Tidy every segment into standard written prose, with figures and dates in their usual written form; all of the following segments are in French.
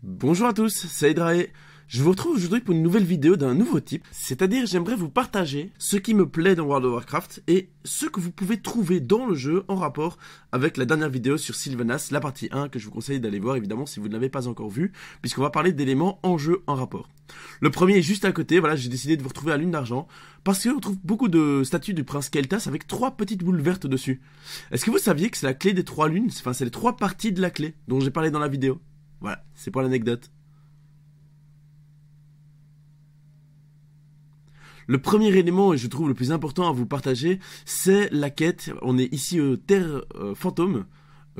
Bonjour à tous, c'est Hydrae. Je vous retrouve aujourd'hui pour une nouvelle vidéo d'un nouveau type, c'est-à-dire j'aimerais vous partager ce qui me plaît dans World of Warcraft et ce que vous pouvez trouver dans le jeu en rapport avec la dernière vidéo sur Sylvanas, la partie 1, que je vous conseille d'aller voir évidemment si vous ne l'avez pas encore vu, puisqu'on va parler d'éléments en jeu en rapport. Le premier est juste à côté, voilà, j'ai décidé de vous retrouver à Lune d'Argent, parce qu'on trouve beaucoup de statues du prince Kael'thas avec 3 petites boules vertes dessus. Est-ce que vous saviez que c'est la clé des 3 lunes, enfin c'est les 3 parties de la clé dont j'ai parlé dans la vidéo? Voilà, c'est pour l'anecdote. Le premier élément, et je trouve le plus important à vous partager, c'est la quête. On est ici aux Terres Fantômes.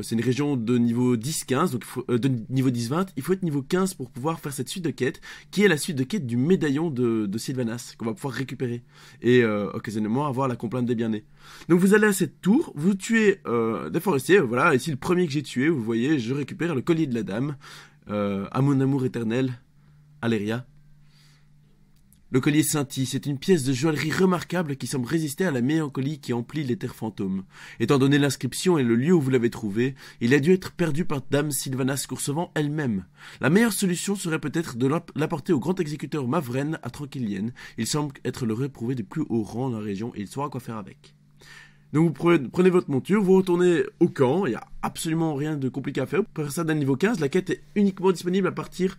C'est une région de niveau 10-15, donc de niveau 10-20. Il faut être niveau 15 pour pouvoir faire cette suite de quêtes, qui est la suite de quêtes du médaillon de Sylvanas, qu'on va pouvoir récupérer. Et occasionnellement avoir la complainte des bien-nés. Donc vous allez à cette tour, vous tuez des forestiers. Voilà, ici le premier que j'ai tué, vous voyez, je récupère le collier de la dame. À mon amour éternel, Aléria. Le collier scintille, c'est une pièce de joaillerie remarquable qui semble résister à la mélancolie qui emplit les terres fantômes. Étant donné l'inscription et le lieu où vous l'avez trouvé, il a dû être perdu par Dame Sylvanas Coursevent elle-même. La meilleure solution serait peut-être de l'apporter au grand exécuteur Mavren à Tranquillienne. Il semble être le réprouvé du plus haut rang dans la région et il saura quoi faire avec. Donc vous prenez votre monture, vous retournez au camp, il n'y a absolument rien de compliqué à faire. Pour faire ça d'un niveau 15, la quête est uniquement disponible à partir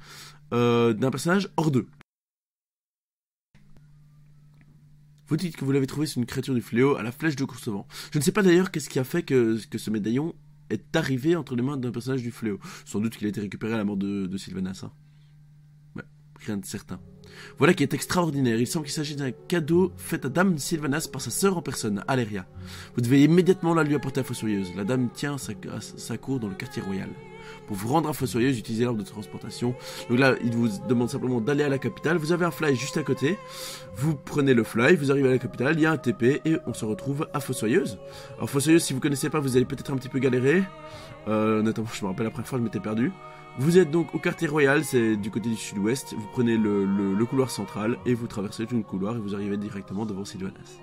d'un personnage hors 2. Vous dites que vous l'avez trouvé sur une créature du fléau à la flèche de Coursevent. Je ne sais pas d'ailleurs qu'est-ce qui a fait que ce médaillon est arrivé entre les mains d'un personnage du fléau. Sans doute qu'il a été récupéré à la mort de Sylvanas. Hein. Ouais, rien de certain. Voilà qui est extraordinaire. Il semble qu'il s'agit d'un cadeau fait à Dame Sylvanas par sa sœur en personne, Aléria. Vous devez immédiatement la lui apporter à Fossoyeuse. La dame tient sa cour dans le quartier royal. Pour vous rendre à Fossoyeuse, utilisez l'arbre de transportation. Donc là, il vous demande simplement d'aller à la capitale. Vous avez un fly juste à côté. Vous prenez le fly, vous arrivez à la capitale, il y a un TP et on se retrouve à Fossoyeuse. Alors Fossoyeuse, si vous connaissez pas, vous allez peut-être un petit peu galérer. Notamment, je me rappelle la première fois, je m'étais perdu. Vous êtes donc au quartier royal, c'est du côté du sud-ouest. Vous prenez le couloir central et vous traversez tout le couloir et vous arrivez directement devant Sylvanas.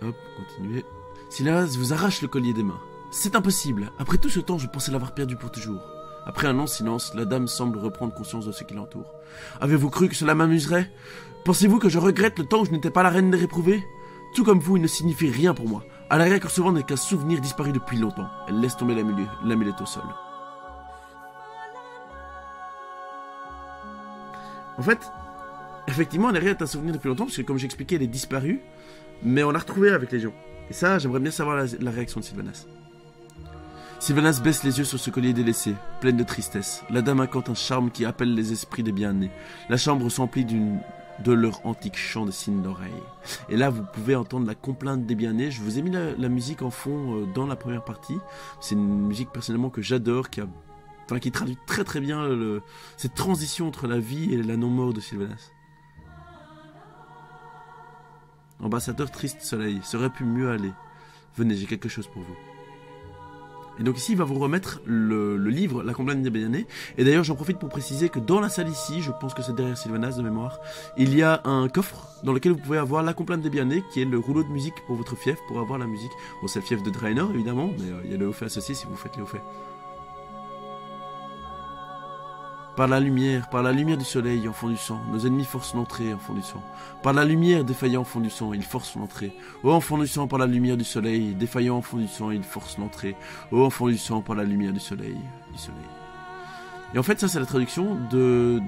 Hop, continuez. Sylvanas vous arrache le collier des mains. C'est impossible. Après tout ce temps, je pensais l'avoir perdu pour toujours. Après un long silence, la dame semble reprendre conscience de ce qui l'entoure. Avez-vous cru que cela m'amuserait? Pensez-vous que je regrette le temps où je n'étais pas la reine des réprouvés? Tout comme vous, il ne signifie rien pour moi. Aléria Coursevent n'est qu'un souvenir disparu depuis longtemps. Elle laisse tomber l'amulette au sol. En fait, effectivement, Aléria est un souvenir depuis longtemps, parce que comme j'expliquais, elle est disparue, mais on l'a retrouvée avec les gens. Et ça, j'aimerais bien savoir la réaction de Sylvanas. Sylvanas baisse les yeux sur ce collier délaissé, pleine de tristesse. La dame incante un charme qui appelle les esprits des bien-nés. La chambre s'emplit de leur antique chant de signes d'oreille. Et là, vous pouvez entendre la complainte des bien-nés. Je vous ai mis la musique en fond dans la première partie. C'est une musique personnellement que j'adore, qui traduit très très bien cette transition entre la vie et la non-mort de Sylvanas. Ambassadeur triste soleil, ça aurait pu mieux aller. Venez, j'ai quelque chose pour vous. Et donc ici, il va vous remettre le livre, La complainte des bien-nés. Et d'ailleurs, j'en profite pour préciser que dans la salle ici, je pense que c'est derrière Sylvanas de mémoire, il y a un coffre dans lequel vous pouvez avoir La complainte des bien-nés, qui est le rouleau de musique pour votre fief, pour avoir la musique. Bon, c'est le fief de Draenor, évidemment, mais il y a le haut fait associé si vous faites les hauts faits. Par la lumière du soleil en fond du sang, nos ennemis forcent l'entrée en fond du sang. Par la lumière défaillant en fond du sang, ils forcent l'entrée. Ô en fond du sang, par la lumière du soleil, défaillant en fond du sang, ils forcent l'entrée. Ô en fond du sang, par la lumière du soleil, Et en fait, ça c'est la traduction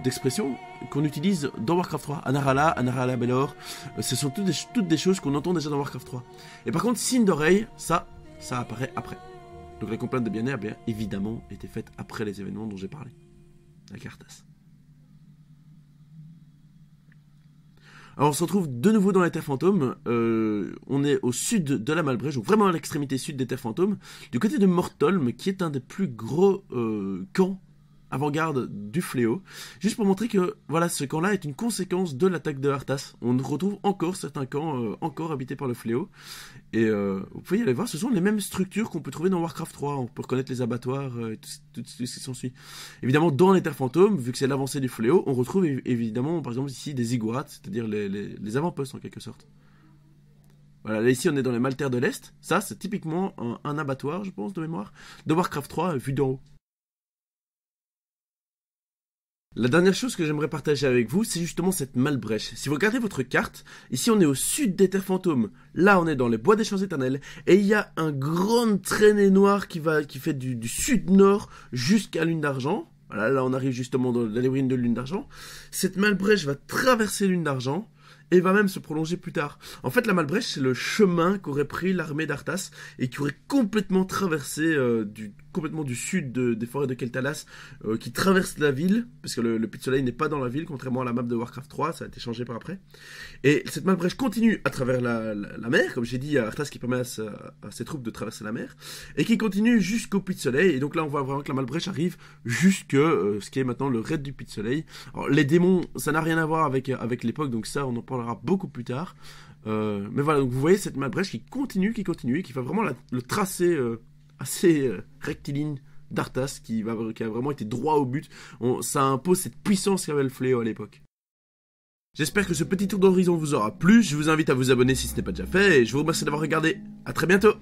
d'expressions qu'on utilise dans Warcraft 3. Anarala, Anarala Belor, ce sont toutes des choses qu'on entend déjà dans Warcraft 3. Et par contre, signe d'oreille, ça apparaît après. Donc la complainte de bien-être a bien évidemment été faite après les événements dont j'ai parlé. À Kael'thas. Alors on se retrouve de nouveau dans les terres fantômes. On est au sud de la Malbrèche, donc vraiment à l'extrémité sud des terres fantômes, du côté de Mortholm, qui est un des plus gros camps avant-garde du fléau, juste pour montrer que voilà, ce camp-là est une conséquence de l'attaque de Arthas. On retrouve encore certains camps encore habités par le fléau, et vous pouvez y aller voir, ce sont les mêmes structures qu'on peut trouver dans Warcraft 3, on peut reconnaître les abattoirs, tout ce qui s'ensuit. Évidemment, dans les terres fantômes, vu que c'est l'avancée du fléau, on retrouve évidemment, par exemple ici, des ziggourats, c'est-à-dire les avant-postes en quelque sorte. Voilà, là ici on est dans les Maltaires de l'Est, ça c'est typiquement un abattoir, je pense, de mémoire, de Warcraft 3 vu d'en haut. La dernière chose que j'aimerais partager avec vous, c'est justement cette Malbrèche. Si vous regardez votre carte, ici on est au sud des terres fantômes, là on est dans les bois des champs éternels, et il y a un grand traînée noir qui fait du sud-nord jusqu'à Lune d'Argent. Voilà, là on arrive justement dans la labyrinthe de Lune d'Argent. Cette Malbrèche va traverser Lune d'Argent, et va même se prolonger plus tard. En fait, la Malbrèche, c'est le chemin qu'aurait pris l'armée d'Arthas et qui aurait complètement traversé complètement du sud des forêts de Keltalas, qui traverse la ville, parce que le Puits de Soleil n'est pas dans la ville, contrairement à la map de Warcraft 3, ça a été changé par après. Et cette Malbrèche continue à travers la mer, comme j'ai dit, à Arthas qui permet à ses troupes de traverser la mer, et qui continue jusqu'au Puits de Soleil. Et donc là, on voit vraiment que la Malbrèche arrive jusque ce qui est maintenant le raid du Puits de Soleil. Alors, les démons, ça n'a rien à voir avec l'époque, donc ça, on en parlera beaucoup plus tard. Mais voilà, donc vous voyez cette Malbrèche qui continue, et qui fait vraiment le tracé assez rectiligne d'Arthas, qui a vraiment été droit au but. Ça impose cette puissance qu'avait le fléau à l'époque. J'espère que ce petit tour d'horizon vous aura plu. Je vous invite à vous abonner si ce n'est pas déjà fait, et je vous remercie d'avoir regardé. À très bientôt.